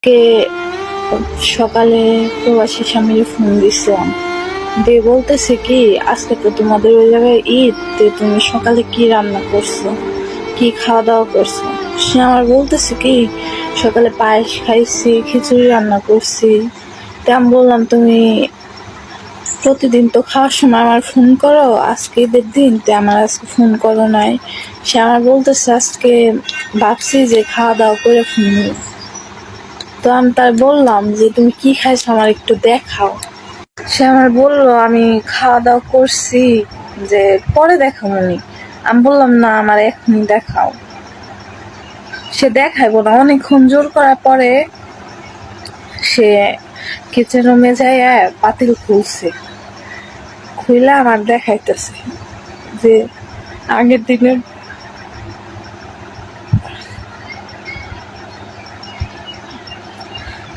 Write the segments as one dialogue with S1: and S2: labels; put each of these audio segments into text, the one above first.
S1: কে সকালে প্রবাসী স্বামীর ফোন দিছিলাম, দিয়ে বলতেছে কি আজকে তো তোমাদের ওই জায়গায় ঈদ, তুমি সকালে কি রান্না করছো, কি খাওয়া দাওয়া করছো। সে আমার বলতেছে কি সকালে পায়েস খাইছি, খিচুড়ি রান্না করছি। তা আমি বললাম তুমি প্রতিদিন তো খাওয়ার সময় আমার ফোন করো, আজকে ঈদের দিন তো আমার আজকে ফোন করো নাই। সে আমার বলতেছে আজকে ভাবছি যে খাওয়া দাওয়া করে ফোন দিই। তো আমি তার বললাম যে তুমি কি খাইছো আমার একটু দেখাও। সে আমার বললো আমি খাওয়া দাওয়া করছি, যে পরে দেখাবো নি। আমি বললাম না আমার এখনই দেখাও। সে দেখাইবো না, অনেকক্ষণ জোর করার পরে সে কিচেন রুমে যাই পাতিল খুলছে, খুলে আমার দেখাইতেছে যে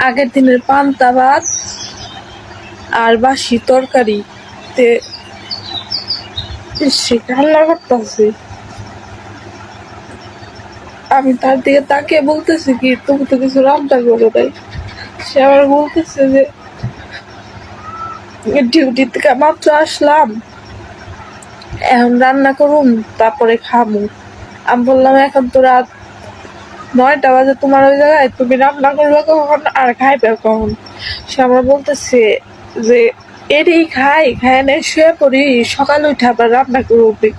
S1: আগের দিনের পান্তা ভাত আর বাসি তরকারি তে সে রান্না করতেছে। আমি তার দিকে তাকিয়ে বলতেছি কি তুমি তো কিছু রান্না করো নাই। সে আবার বলতেছে যে ডিউটি থেকে মাত্র আসলাম, এখন রান্না করুন তারপরে খাবো। আমি বললাম এখন তো রাত 9টা বাজে, তোমার ওই জায়গায় তুমি রান্না করবে কখন আর খাইবে কখন। সে আমার বলতেছে যে এরই খাই না শুয়ে পড়ি, সকালে উঠে আবার রান্না করবি।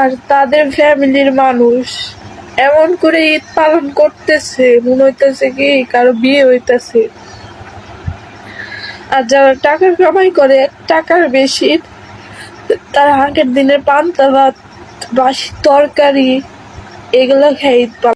S1: আর তাদের ফ্যামিলির মানুষ এমন করে ঈদ পালন করতেছে মনে হইতেছে কি কারো বিয়ে হইতেছে। আর যারা টাকা কামাই করে টাকার বেশি, তারা আগের দিনের পান্তা ভাত, বাসি তরকারি এগুলো খেয়ে ঈদ